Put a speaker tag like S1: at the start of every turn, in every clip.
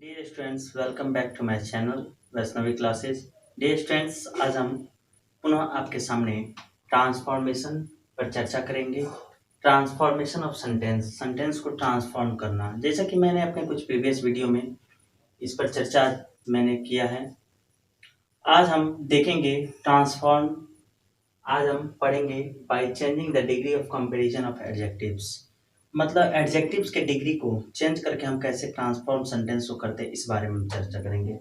S1: Dear students, welcome back to my channel Vaishnavi classes. Dear students, आज हम पुनः आपके सामने ट्रांसफॉर्मेशन पर चर्चा करेंगे। ट्रांसफॉर्मेशन ऑफ सेंटेंस, सेंटेंस को ट्रांसफॉर्म करना। जैसा कि मैंने अपने कुछ प्रीवियस वीडियो में इस पर चर्चा मैंने किया है। आज हम देखेंगे ट्रांसफॉर्म। आज हम पढ़ेंगे by changing the degree of comparison of adjectives. मतलब एडजेक्टिव्स के डिग्री को चेंज करके हम कैसे ट्रांसफॉर्म सेंटेंस को करते हैं, इस बारे में हम चर्चा करेंगे।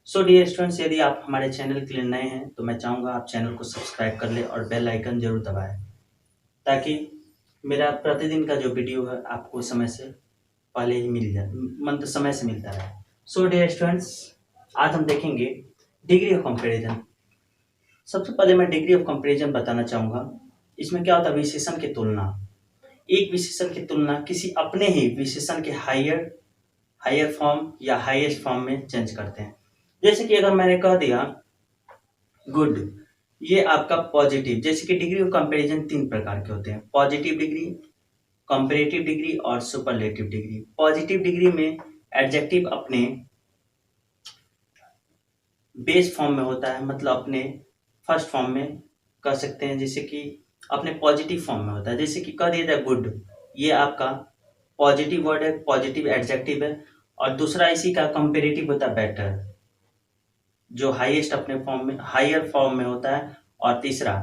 S1: सो डियर स्टूडेंट्स, यदि आप हमारे चैनल के लिए नए हैं तो मैं चाहूँगा आप चैनल को सब्सक्राइब कर ले और बेल आइकन जरूर दबाएं, ताकि मेरा प्रतिदिन का जो वीडियो है आपको समय से पहले ही मिल जाए, मतलब समय से मिलता रहे। सो डियर स्टूडेंट्स, आज हम देखेंगे डिग्री ऑफ कंपेरिजन। सबसे पहले मैं डिग्री ऑफ कंपेरिजन बताना चाहूँगा। इसमें क्या होता है, विशेषण की तुलना। एक विशेषण की तुलना किसी अपने ही विशेषण के हायर हायर फॉर्म या हाईएस्ट फॉर्म में चेंज करते हैं। जैसे कि अगर मैंने कह दिया गुड, ये आपका पॉजिटिव। जैसे कि डिग्री ऑफ कंपैरिजन तीन प्रकार के होते हैं: पॉजिटिव डिग्री, कंपैरेटिव डिग्री और सुपरलेटिव डिग्री। पॉजिटिव डिग्री में एडजेक्टिव अपने बेस फॉर्म में होता है, मतलब अपने फर्स्ट फॉर्म में कह सकते हैं। जैसे कि अपने पॉजिटिव फॉर्म में होता है। जैसे कि कह दिया जाए गुड, ये आपका पॉजिटिव वर्ड है, पॉजिटिव एडजेक्टिव है। और दूसरा इसी का कंपेरेटिव होता है बेटर, जो हाईएस्ट अपने फॉर्म में हायर फॉर्म में होता है। और तीसरा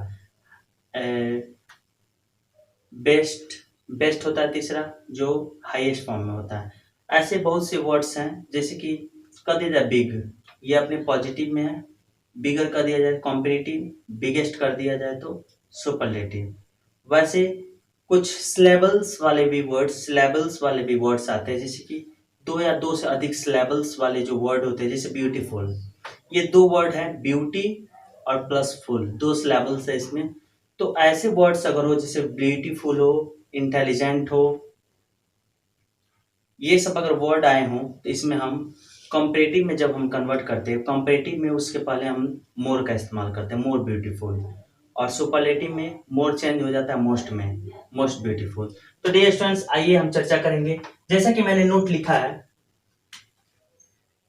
S1: बेस्ट बेस्ट होता है तीसरा, जो हाईएस्ट फॉर्म में होता है। ऐसे बहुत से वर्ड्स हैं। जैसे कि कह दिया जाए बिग, ये अपने पॉजिटिव में है। बिगर कर दिया जाए कॉम्पेरेटिव, बिगेस्ट कर दिया जाए तो सुपरलेटिव। वैसे कुछ सिलेबल्स वाले भी वर्ड्स आते हैं। जैसे कि दो या दो से अधिक सिलेबल्स वाले जो वर्ड होते हैं, जैसे ब्यूटीफुल, ये दो वर्ड है, ब्यूटी और प्लस फुल, दो सिलेबल्स है इसमें। तो ऐसे वर्ड्स अगर हो, जैसे ब्यूटीफुल हो, इंटेलिजेंट हो, ये सब अगर वर्ड आए हों तो इसमें हम कंपेरेटिव में जब हम कन्वर्ट करते हैं, कंपेरेटिव में उसके पहले हम मोर का इस्तेमाल करते हैं, मोर ब्यूटीफुल। और सुपरलेटिव में मोर चेंज हो जाता है मोस्ट में, मोस्ट ब्यूटीफुल। तो डियर स्टूडेंट्स, आइए हम चर्चा करेंगे। जैसा कि मैंने नोट लिखा है,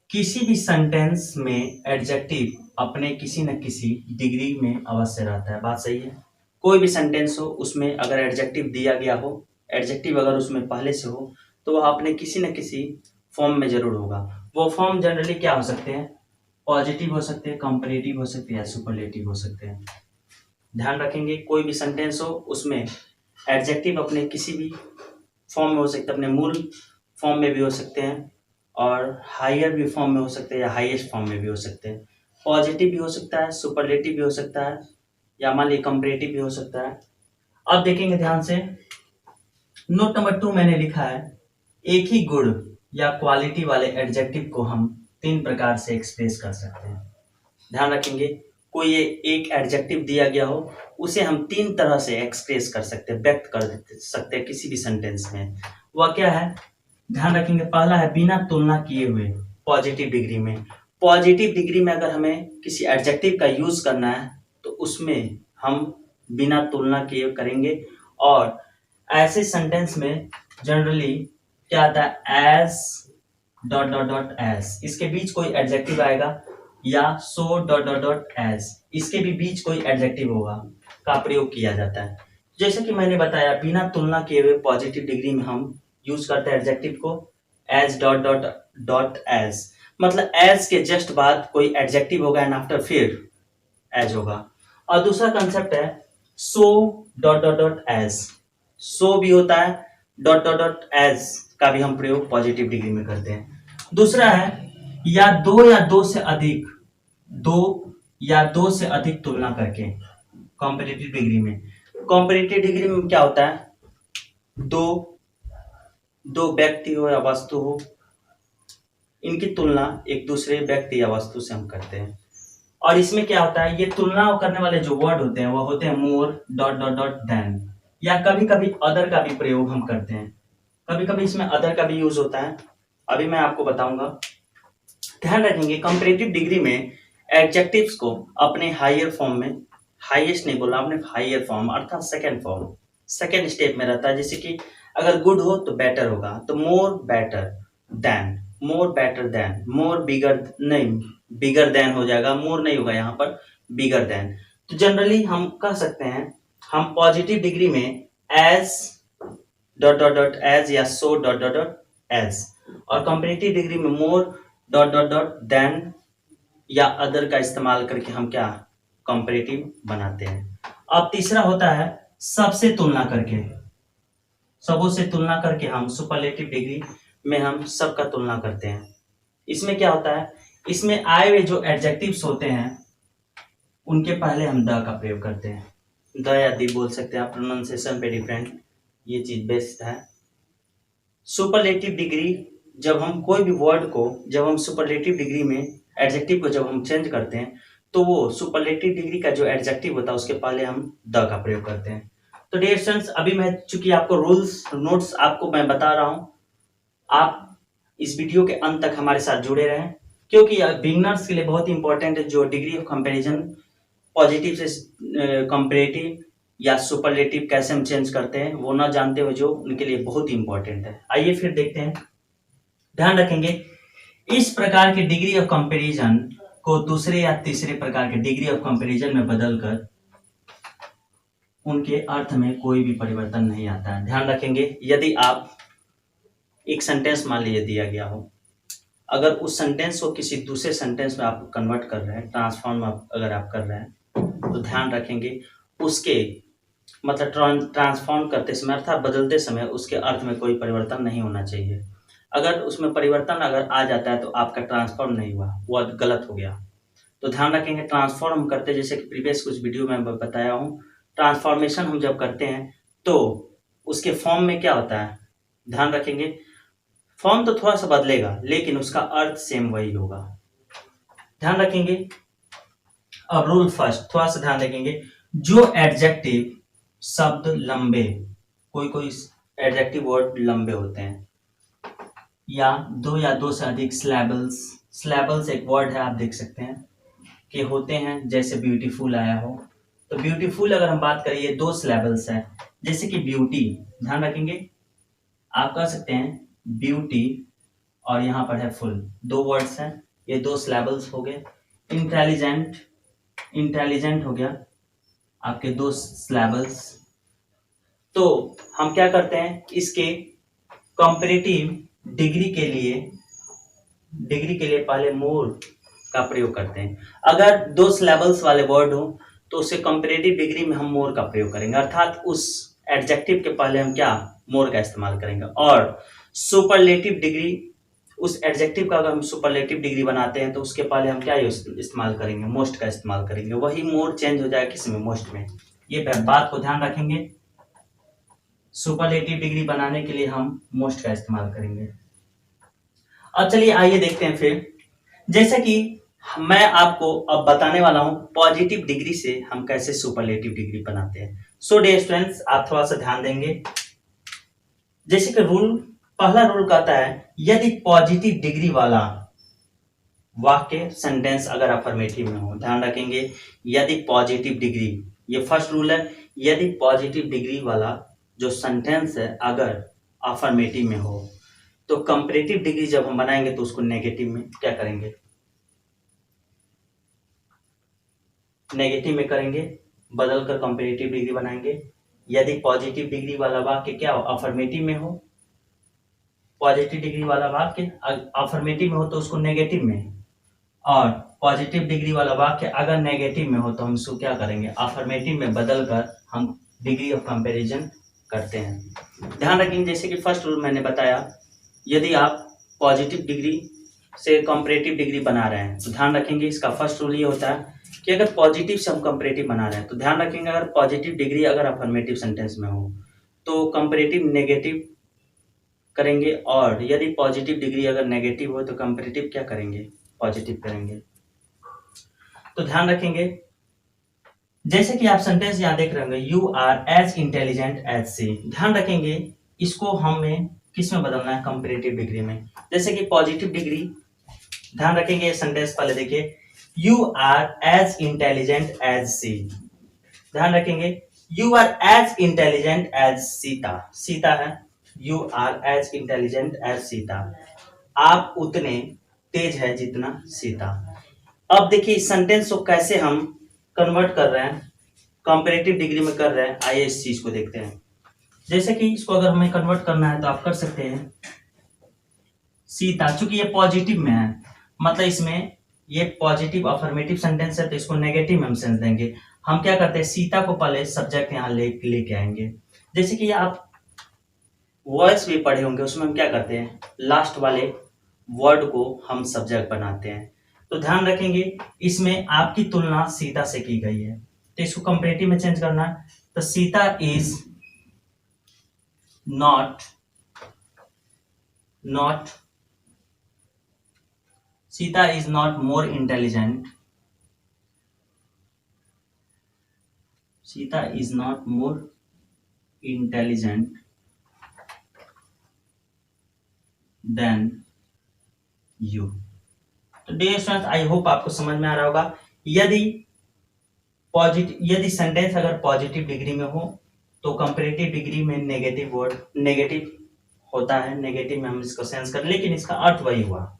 S1: किसी भी सेंटेंस में एडजेक्टिव अपने किसी न किसी डिग्री में अवश्य रहता है। बात सही है। कोई भी सेंटेंस हो, उसमें अगर एडजेक्टिव दिया गया हो, एडजेक्टिव अगर उसमें पहले से हो, तो वह अपने किसी न किसी फॉर्म में जरूर होगा। वो फॉर्म जनरली क्या हो सकते हैं? पॉजिटिव हो सकते हैं, कंपैरेटिव हो सकते हैं या सुपरलेटिव हो सकते हैं। ध्यान रखेंगे, कोई भी सेंटेंस हो उसमें एडजेक्टिव अपने किसी भी फॉर्म में हो सकते हैं, अपने मूल फॉर्म में भी हो सकते हैं, और हायर भी फॉर्म में हो सकते हैं या हाईएस्ट फॉर्म में भी हो सकते हैं। पॉजिटिव भी हो सकता है, सुपरलेटिव भी हो सकता है, या मान लीजिए कंपैरेटिव भी हो सकता है। अब देखेंगे ध्यान से, नोट नंबर 2 मैंने लिखा है, एक ही गुण या क्वालिटी वाले एडजेक्टिव को हम तीन प्रकार से एक्सप्रेस कर सकते हैं। ध्यान रखेंगे, कोई एक एडजेक्टिव दिया गया हो, उसे हम तीन तरह से एक्सप्रेस कर सकते हैं, व्यक्त कर सकते हैं किसी भी सेंटेंस में। वह क्या है? ध्यान रखेंगे, पहला है बिना तुलना किए हुए। पॉजिटिव डिग्री में, पॉजिटिव डिग्री में अगर हमें किसी एडजेक्टिव का यूज करना है तो उसमें हम बिना तुलना किए करेंगे। और ऐसे सेंटेंस में जनरली क्या आता है? As dot dot dot as, इसके बीच कोई एडजेक्टिव आएगा, या so dot dot dot as, इसके भी बीच कोई एडजेक्टिव होगा का प्रयोग किया जाता है। जैसे कि मैंने बताया, बिना तुलना किए हुए पॉजिटिव डिग्री में हम यूज करते हैं एडजेक्टिव को as dot dot dot as, मतलब एज के जस्ट बाद कोई एडजेक्टिव होगा एंड आफ्टर फिर एज होगा। और दूसरा कंसेप्ट है so dot dot dot as, so भी होता है, डॉट डॉट डॉट एज का भी हम प्रयोग पॉजिटिव डिग्री में करते हैं। दूसरा है या दो या दो से अधिक तुलना करके, कॉम्पिटिटिव डिग्री में। कॉम्पिटिटिव डिग्री में क्या होता है? दो दो व्यक्ति हो या वस्तु हो, इनकी तुलना एक दूसरे व्यक्ति या वस्तु से हम करते हैं। और इसमें क्या होता है, ये तुलना करने वाले जो वर्ड होते हैं वो होते हैं मोर डॉट डॉट डॉट देन, या कभी कभी अदर का भी प्रयोग हम करते हैं। कभी कभी इसमें अदर का भी यूज होता है, अभी मैं आपको बताऊंगा। ध्यान रखेंगे, कंपैरेटिव डिग्री में एडजेक्टिव्स को अपने हायर फॉर्म में, हाईएस्ट नहीं बोला आपने, हायर फॉर्म अर्थात सेकंड फॉर्म, सेकंड स्टेप में रहता है। जैसे कि अगर गुड हो तो बेटर होगा, तो more better than, more better than, more bigger नहीं, बिगर देन हो जाएगा, मोर नहीं होगा यहाँ पर, बिगर देन। तो जनरली हम कह सकते हैं, हम पॉजिटिव डिग्री में as dot dot dot as या so dot dot dot as, और कंपेरेटिव डिग्री में more dot dot dot than या अदर का इस्तेमाल करके हम क्या कंपेरेटिव बनाते हैं। अब तीसरा होता है सबसे तुलना करके, सबों से तुलना करके हम सुपरलेटिव डिग्री में हम सबका तुलना करते हैं। इसमें क्या होता है, इसमें आए हुए जो एडजेक्टिव्स होते हैं उनके पहले हम द का प्रयोग करते हैं, द या दी बोल सकते हैं आप, प्रोनाउंसिएशन पे डिफरेंट, ये चीज बेस्ट है। सुपरलेटिव डिग्री जब हम कोई भी वर्ड को, जब हम सुपरलेटिव डिग्री में एडजेक्टिव को जब हम चेंज करते हैं तो वो सुपरलेटिव डिग्री का जो एडजेक्टिव होता है उसके पहले हम द का प्रयोग करते हैं। तो डियर स्टूडेंट्स, अभी मैं चूंकि आपको रूल्स नोट्स आपको मैं बता रहा हूं, आप इस वीडियो के अंत तक हमारे साथ जुड़े रहें, क्योंकि बिगनर्स के लिए बहुत ही इंपॉर्टेंट है जो डिग्री ऑफ कंपैरिजन पॉजिटिव से कंपैरेटिव या सुपरलेटिव कैसे हम चेंज करते हैं वो ना जानते हुए जो उनके लिए बहुत ही इंपॉर्टेंट है। आइए फिर देखते हैं। ध्यान रखेंगे, इस प्रकार के डिग्री ऑफ कंपैरिजन को दूसरे या तीसरे प्रकार के डिग्री ऑफ कंपैरिजन में बदलकर उनके अर्थ में कोई भी परिवर्तन नहीं आता है। ध्यान रखेंगे, यदि आप एक सेंटेंस मान लीजिए दिया गया हो, अगर उस सेंटेंस को किसी दूसरे सेंटेंस में आप कन्वर्ट कर रहे हैं, ट्रांसफॉर्म अगर आप कर रहे हैं, तो ध्यान रखेंगे उसके मतलब ट्रांसफॉर्म करते समय अर्थात बदलते समय उसके अर्थ में कोई परिवर्तन नहीं होना चाहिए। अगर उसमें परिवर्तन अगर आ जाता है तो आपका ट्रांसफॉर्म नहीं हुआ, वो गलत हो गया। तो ध्यान रखेंगे, ट्रांसफॉर्म हम करते जैसे कि प्रीवियस कुछ वीडियो में बताया हूँ, ट्रांसफॉर्मेशन हम जब करते हैं तो उसके फॉर्म में क्या होता है, ध्यान रखेंगे, फॉर्म तो थोड़ा सा बदलेगा लेकिन उसका अर्थ सेम वही होगा। ध्यान रखेंगे। अब रूल फर्स्ट थोड़ा सा ध्यान रखेंगे, जो एडजेक्टिव शब्द लंबे, कोई कोई एडजेक्टिव वर्ड लंबे होते हैं, या दो से अधिक स्लैबल्स, स्लैबल्स एक वर्ड है आप देख सकते हैं कि होते हैं, जैसे ब्यूटीफुल आया हो, तो ब्यूटीफुल अगर हम बात करें ये 2 स्लैबल्स है, जैसे कि ब्यूटी, ध्यान रखेंगे आप कह सकते हैं ब्यूटी और यहाँ पर है फुल, 2 वर्ड्स हैं, ये 2 स्लैबल्स हो गए। इंटेलिजेंट, इंटेलिजेंट हो गया आपके 2 स्लैबल्स। तो हम क्या करते हैं, इसके कंपैरेटिव डिग्री के लिए पहले मोर का प्रयोग करते हैं। अगर 2 स्लैबल्स वाले वर्ड हो तो उसे कंपैरेटिव डिग्री में हम मोर का प्रयोग करेंगे, अर्थात उस एडजेक्टिव के पहले हम क्या मोर का इस्तेमाल करेंगे। और सुपरलेटिव डिग्री, उस एडजेक्टिव का अगर हम सुपरलेटिव डिग्री बनाते हैं तो उसके पहले हम क्या इस्तेमाल करेंगे, मोस्ट का इस्तेमाल करेंगे, वही मोर चेंज हो जाएगा किस में, मोस्ट में। ये बात को ध्यान रखेंगे, सुपरलेटिव डिग्री बनाने के लिए हम मोस्ट का इस्तेमाल करेंगे। अब चलिए आइए देखते हैं फिर, जैसे कि मैं आपको अब बताने वाला हूं पॉजिटिव डिग्री से हम कैसे सुपरलेटिव डिग्री बनाते हैं। सो डियर स्टूडेंट्स, आप थोड़ा सा ध्यान देंगे, जैसे कि पहला रूल कहता है, यदि पॉजिटिव डिग्री वाला वाक्य सेंटेंस अगर अफर्मेटिव में हो, ध्यान रखेंगे यदि पॉजिटिव डिग्री, ये फर्स्ट रूल है, यदि पॉजिटिव डिग्री वाला जो सेंटेंस है अगर अफर्मेटिव में हो, तो कंपैरेटिव डिग्री जब हम बनाएंगे तो उसको नेगेटिव में क्या करेंगे, नेगेटिव में करेंगे, बदलकर कंपैरेटिव डिग्री बनाएंगे। यदि पॉजिटिव डिग्री वाला वाक्य क्या हो, अफर्मेटिव में हो, पॉजिटिव डिग्री वाला वाक्य अफर्मेटिव में हो तो उसको नेगेटिव में, और पॉजिटिव डिग्री वाला वाक्य अगर नेगेटिव में हो तो हम उसको क्या करेंगे, अफर्मेटिव में बदलकर हम डिग्री ऑफ कंपैरिजन करते हैं। ध्यान रखेंगे, जैसे कि फर्स्ट रूल मैंने बताया, यदि आप पॉजिटिव डिग्री से कंपैरेटिव डिग्री बना रहे हैं तो ध्यान रखेंगे इसका फर्स्ट रूल ये होता है कि अगर पॉजिटिव से हम कंपैरेटिव बना रहे हैं तो ध्यान रखेंगे अगर पॉजिटिव डिग्री अगर अफर्मेटिव सेंटेंस में हो तो कंपैरेटिव नेगेटिव करेंगे, और यदि पॉजिटिव डिग्री अगर नेगेटिव हो तो कंपैरेटिव क्या करेंगे, पॉजिटिव करेंगे। तो ध्यान रखेंगे, जैसे कि आप सेंटेंस यहां देख रहे होंगे, you are as intelligent as सी, ध्यान रखेंगे इसको हमें किस में बदलना है, कंपैरेटिव डिग्री में। जैसे कि पॉजिटिव डिग्री, ध्यान रखेंगे सेंटेंस पहले देखिए, you are as intelligent as सी, ध्यान रखेंगे you are as intelligent as Sita, Sita है, you are as intelligent as Sita. आप उतने तेज है जितना सीता। अब देखिए इस सेंटेंस को कैसे हम कन्वर्ट कर रहे हैं, कंपैरेटिव डिग्री में कर रहे हैं, आइए इस चीज को देखते हैं। जैसे कि इसको अगर हमें कन्वर्ट करना है तो आप कर सकते हैं, सीता, चूंकि ये पॉजिटिव में है, मतलब इसमें ये पॉजिटिव अफर्मेटिव सेंटेंस है तो इसको नेगेटिव में हम सेंस देंगे। हम क्या करते हैं, सीता को पहले सब्जेक्ट यहाँ लेके आएंगे। जैसे कि आप वॉइस भी पढ़े होंगे, उसमें हम क्या करते हैं, लास्ट वाले वर्ड को हम सब्जेक्ट बनाते हैं। तो ध्यान रखेंगे इसमें आपकी तुलना सीता से की गई है, तो इसको कंपैरेटिव में चेंज करना है। तो Sita is not not Sita is not more intelligent, Sita is not more intelligent then you. तो डियर स्टूडेंट्स, आई होप आपको समझ में आ रहा होगा। यदि सेंटेंस अगर पॉजिटिव डिग्री में हो तो कंपैरेटिव डिग्री में नेगेटिव वर्ड नेगेटिव होता है, नेगेटिव में हम इसको सेंस कर, लेकिन इसका अर्थ वही हुआ।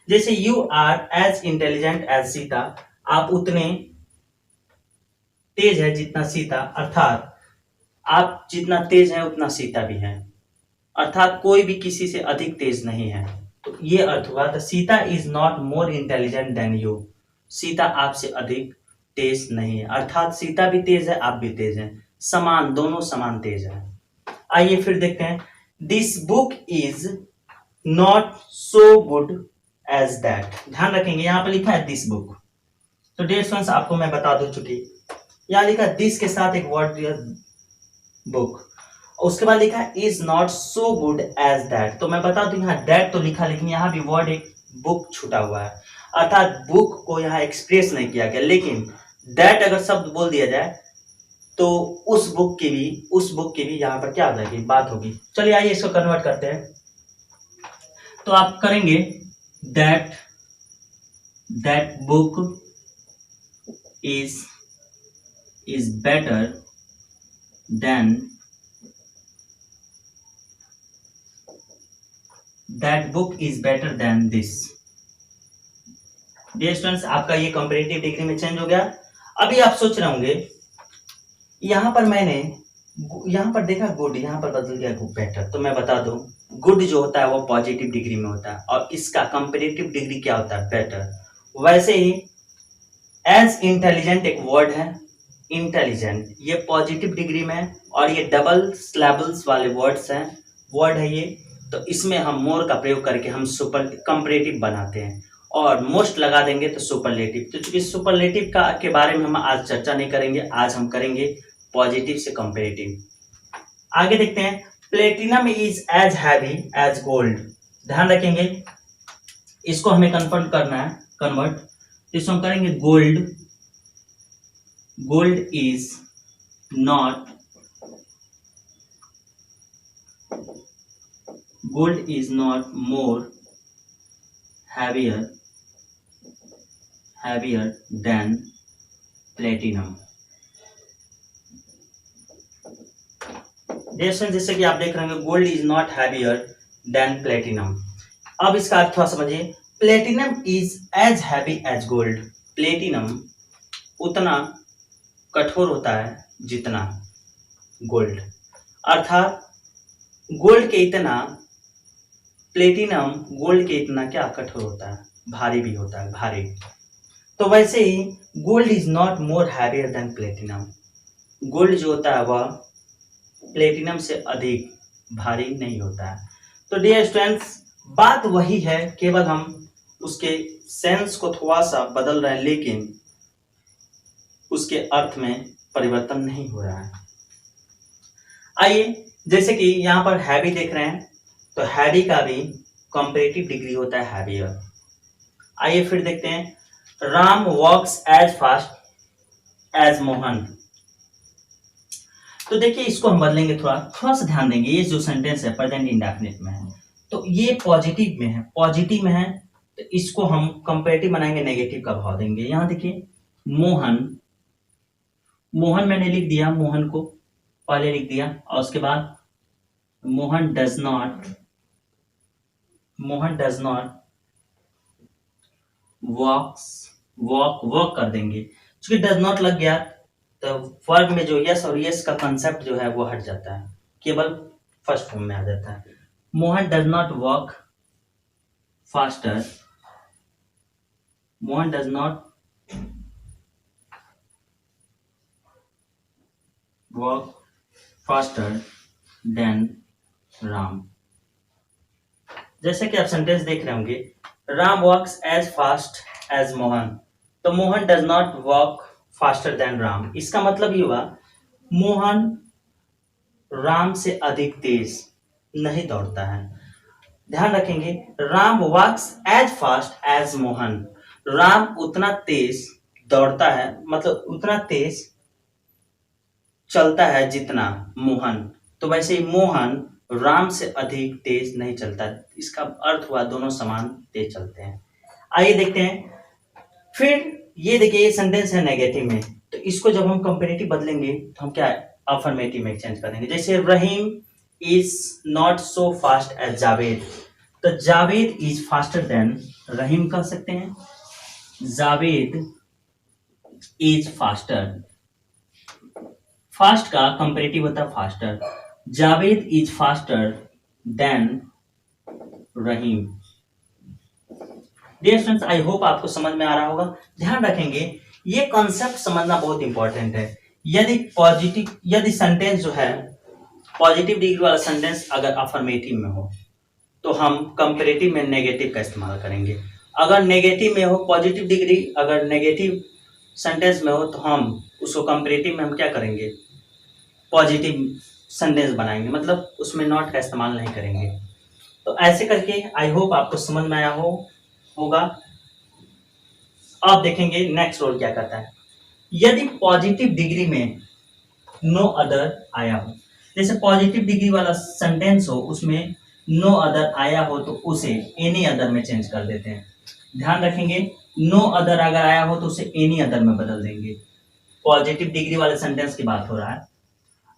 S1: जैसे you are as intelligent as Sita, आप उतने तेज है जितना सीता, अर्थात आप जितना तेज है उतना सीता भी है, अर्थात कोई भी किसी से अधिक तेज नहीं है। तो ये अर्थ हुआ, the Sita is not more intelligent then you, Sita आपसे अधिक तेज नहीं है, अर्थात सीता भी तेज है, आप भी तेज हैं, समान, दोनों समान तेज है। आइए फिर देखते हैं, this book is not so good as that. ध्यान रखेंगे यहाँ पर लिखा है दिस बुक, तो डियर स्टूडेंट्स आपको मैं बता दूं, चुकी यहाँ लिखा दिस के साथ एक वर्ड बुक, उसके बाद लिखा है is not so good as that. तो मैं बता दूं यहाँ दैट तो लिखा, लेकिन यहाँ भी वर्ड एक बुक छूटा हुआ है, अर्थात बुक को यहाँ एक्सप्रेस नहीं किया गया, लेकिन दैट अगर शब्द बोल दिया जाए तो उस बुक की भी यहाँ पर क्या हो जाएगी, बात होगी। चलिए आइए इसको कन्वर्ट करते हैं। तो आप करेंगे that book is better than that book is better than this। Dear students आपका ये कंपैरेटिव डिग्री में चेंज हो गया। अभी आप सोच रहे होंगे यहाँ पर मैंने यहाँ पर देखा गुड, यहाँ पर बदल गया बेटर। तो मैं बता दूं गुड जो होता है वो पॉजिटिव डिग्री में होता है और इसका कंपैरेटिव डिग्री क्या होता है, बेटर। वैसे ही एज इंटेलिजेंट एक वर्ड है, इंटेलिजेंट ये पॉजिटिव डिग्री में है और ये डबल सिलेबल्स वाले वर्ड है ये, तो इसमें हम मोर का प्रयोग करके हम सुपर कंपैरेटिव बनाते हैं और मोस्ट लगा देंगे तो सुपरलेटिव। तो चूंकि सुपरलेटिव का के बारे में हम आज चर्चा नहीं करेंगे, आज हम करेंगे पॉजिटिव से कंपैरेटिव। आगे देखते हैं, platinum is as heavy as gold. ध्यान रखेंगे इसको हमें कन्वर्ट करना है, इसको हम करेंगे gold is not more heavier than platinum। जैसे कि आप देख रहे हैं gold is not heavier than platinum. अब इसका अर्थ थोड़ा समझिए, platinum is as heavy as gold, platinum उतना कठोर होता है जितना गोल्ड, अर्थात गोल्ड के इतना प्लेटिनम गोल्ड के इतना क्या कठोर होता है, भारी भी होता है, भारी। तो वैसे ही gold is not more heavier than platinum, gold जो होता है वह प्लेटिनम से अधिक भारी नहीं होता है। तो डियर स्टूडेंट्स बात वही है, केवल हम उसके सेंस को थोड़ा सा बदल रहे हैं, लेकिन उसके अर्थ में परिवर्तन नहीं हो रहा है। आइए जैसे कि यहाँ पर हैवी देख रहे हैं, तो हैवी का भी कंपैरेटिव डिग्री होता है हैवियर। आइए फिर देखते हैं, Ram walks as fast as Mohan. तो देखिए इसको हम बदलेंगे, थोड़ा सा ध्यान देंगे, ये जो सेंटेंस है प्रेजेंट इंडेफिनिट में है, तो ये पॉजिटिव में है, तो इसको हम कंपैरेटिव बनाएंगे, नेगेटिव का भाव देंगे। यहाँ देखिए मोहन मैंने लिख दिया, मोहन को पहले लिख दिया और उसके बाद Mohan does not Mohan does not walk कर देंगे, क्योंकि डज नॉट लग गया तो वर्ब में जो यस और यस का कंसेप्ट जो है वो हट जाता है, केवल फर्स्ट फॉर्म में आ जाता है। Mohan does not walk faster, Mohan does not walk faster than Ram. जैसे कि आप सेंटेंस देख रहे होंगे, Ram walks as fast as Mohan, तो Mohan does not walk faster than Ram. इसका मतलब ये हुआ मोहन राम से अधिक तेज नहीं दौड़ता है। ध्यान रखेंगे, Ram walks as fast as Mohan, Ram उतना तेज दौड़ता है, मतलब उतना तेज चलता है जितना मोहन। तो वैसे ही मोहन राम से अधिक तेज नहीं चलता, इसका अर्थ हुआ दोनों समान तेज चलते हैं। आइए देखते हैं। फिर ये देखिए, ये सेंटेंस है नेगेटिव में, तो इसको जब हम कंपेरेटिव बदलेंगे तो हम क्या अफर्मेटिव में चेंज करेंगे। जैसे Rahim is not so fast as Javed, तो Javed is faster than Rahim कह सकते हैं। जावेद इज फास्टर, फास्ट का कंपेरेटिव होता है faster. Javed is faster than Rahim. Dear students, I hope आपको समझ में आ रहा होगा। ध्यान रखेंगे, ये कॉन्सेप्ट समझना बहुत इंपॉर्टेंट है। यदि सेंटेंस जो है पॉजिटिव डिग्री वाला सेंटेंस अगर अफर्मेटिव में हो तो हम कंपेरेटिव में नेगेटिव का इस्तेमाल करेंगे। अगर नेगेटिव में हो पॉजिटिव डिग्री, अगर नेगेटिव सेंटेंस में हो तो हम उसको कंपेरेटिव में हम क्या करेंगे, पॉजिटिव सेंटेंस बनाएंगे, मतलब उसमें नॉट का इस्तेमाल नहीं करेंगे। तो ऐसे करके आई होप आपको समझ में आया होगा। अब देखेंगे नेक्स्ट रूल क्या कहता है। यदि पॉजिटिव डिग्री में नो अदर आया हो, जैसे पॉजिटिव डिग्री वाला सेंटेंस हो उसमें नो अदर आया हो तो उसे एनी अदर में चेंज कर देते हैं। ध्यान रखेंगे, नो अदर अगर आया हो तो उसे एनी अदर में बदल देंगे। पॉजिटिव डिग्री वाले सेंटेंस की बात हो रहा है।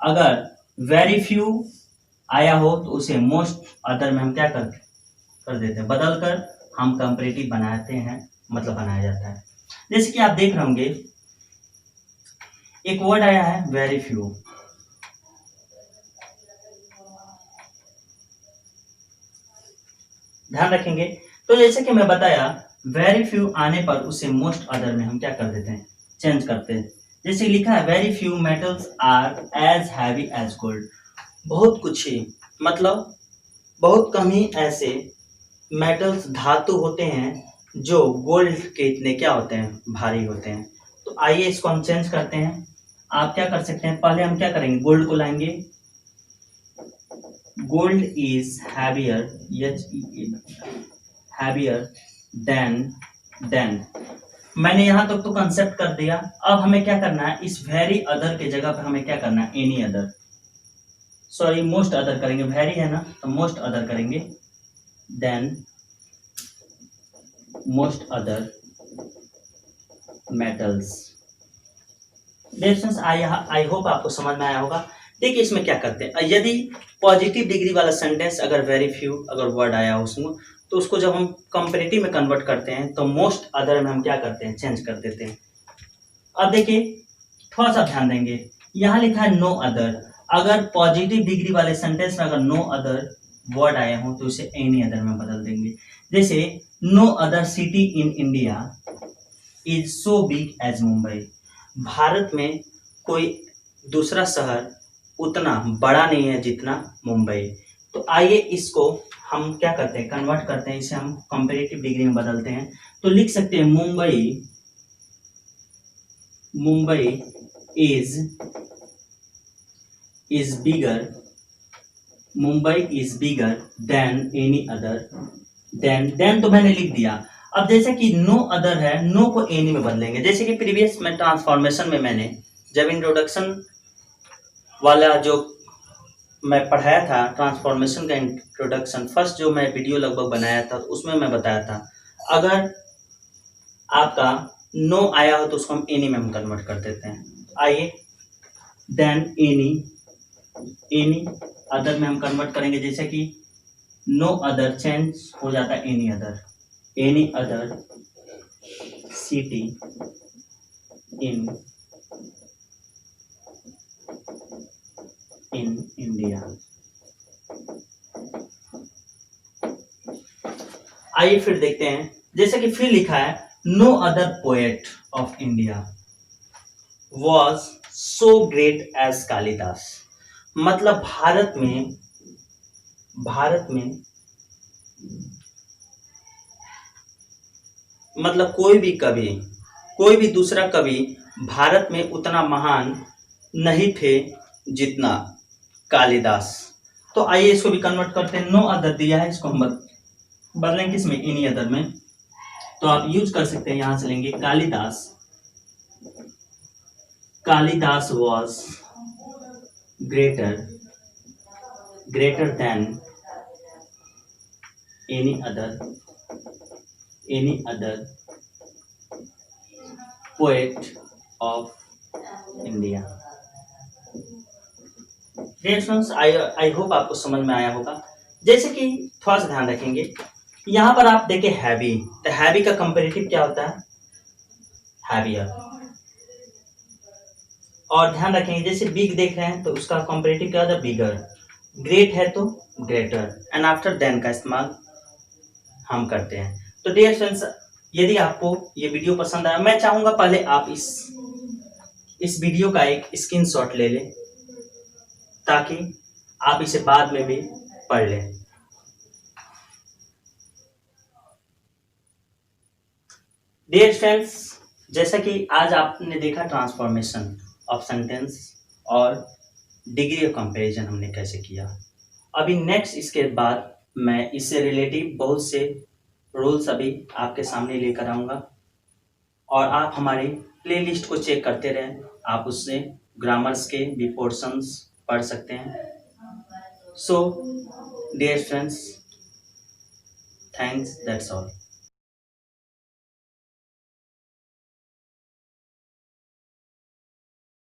S1: अगर वेरी फ्यू आया हो तो उसे मोस्ट अदर में हम क्या कर देते हैं, बदल कर हम कंपेरेटिव बनाते हैं, मतलब बनाया जाता है। जैसे कि आप देख रहे होंगे, एक वर्ड आया है वेरी फ्यू, ध्यान रखेंगे। तो जैसे कि मैं बताया, वेरी फ्यू आने पर उसे मोस्ट अदर में हम क्या कर देते हैं, चेंज करते हैं। जैसे लिखा है very few metals are as heavy as gold, बहुत कुछ ही, मतलब बहुत कम ही ऐसे मेटल्स धातु होते हैं जो गोल्ड के इतने क्या होते हैं, भारी होते हैं। तो आइए इसको हम चेंज करते हैं। आप क्या कर सकते हैं, पहले हम क्या करेंगे, गोल्ड को लाएंगे। Gold is heavier, heavier than. मैंने यहां तक तो कंसेप्ट कर दिया। अब हमें क्या करना है, इस वेरी अदर के जगह पर हमें क्या करना है, any other, sorry most other करेंगे। वेरी है ना तो मोस्ट अदर करेंगे, then most other metals. I hope आपको समझ में आया होगा। देखिए इसमें क्या करते हैं, यदि पॉजिटिव डिग्री वाला सेंटेंस अगर वेरी फ्यू अगर वर्ड आया उसमें, तो उसको जब हम कंपेरेटिव में कन्वर्ट करते हैं तो मोस्ट अदर में हम क्या करते हैं, चेंज कर देते हैं। अब देखिए थोड़ा सा ध्यान देंगे, यहाँ लिखा है नो अदर। अगर पॉजिटिव डिग्री वाले सेंटेंस में अगर नो अदर वर्ड आए हों तो उसे एनी अदर में बदल देंगे। जैसे no other city in India is so big as Mumbai, Bharat में कोई दूसरा शहर उतना बड़ा नहीं है जितना मुंबई। तो आइए इसको हम क्या करते हैं, कन्वर्ट करते हैं, इसे हम कंपेरेटिव डिग्री में बदलते हैं। तो लिख सकते हैं Mumbai is bigger, Mumbai is bigger than any other. Then तो मैंने लिख दिया। अब जैसे कि नो अदर है, नो को एनी में बदलेंगे। जैसे कि प्रीवियस में ट्रांसफॉर्मेशन में मैंने जब इंट्रोडक्शन वाला जो मैं पढ़ाया था, ट्रांसफॉर्मेशन का इंट्रोडक्शन फर्स्ट जो मैं वीडियो लगभग बनाया था, उसमें मैं बताया था अगर आपका नो आया हो तो उसको हम एनी में हम कन्वर्ट कर देते हैं। आइए देन एनी अदर में हम कन्वर्ट करेंगे। जैसे कि नो अदर चेंज हो जाता है any other city in India. आइए फिर देखते हैं, जैसे कि फिर लिखा है no other poet of India was so great as Kalidas. मतलब भारत में मतलब कोई भी दूसरा कवि भारत में उतना महान नहीं थे जितना कालिदास। तो आइए इसको भी कन्वर्ट करते हैं, नो अदर दिया है, इसको हम बदलेंगे किसमें, इन्हीं अदर में। तो आप यूज कर सकते हैं, यहां से लेंगे Kalidas was greater than any other poet of India. I hope आपको समझ में आया होगा। जैसे कि थोड़ा सा ध्यान रखेंगे, यहां पर आप देखें हैवी, तो हैवी का कंपेरेटिव क्या होता है, हैवियर। और ध्यान रखेंगे जैसे बिग देख रहे हैं तो उसका कंपेरेटिव क्या होता है, बिगर। ग्रेट है तो ग्रेटर, एंड आफ्टर देन का इस्तेमाल हम करते हैं। तो डियर फ्रेंड्स, यदि आपको ये वीडियो पसंद आया, मैं चाहूंगा पहले आप इस वीडियो का एक स्क्रीनशॉट ले लें ताकि आप इसे बाद में भी पढ़ लें। डियर फ्रेंड्स, जैसा कि आज आपने देखा ट्रांसफॉर्मेशन ऑफ सेंटेंस और डिग्री ऑफ कंपैरिजन हमने कैसे किया। अभी नेक्स्ट इसके बाद मैं इससे रिलेटिव बहुत से रूल्स अभी आपके सामने लेकर आऊँगा और आप हमारी प्लेलिस्ट को चेक करते रहें, आप उससे ग्रामर्स के भी पोर्शंस पढ़ सकते हैं। So dear friends, thanks, that's all.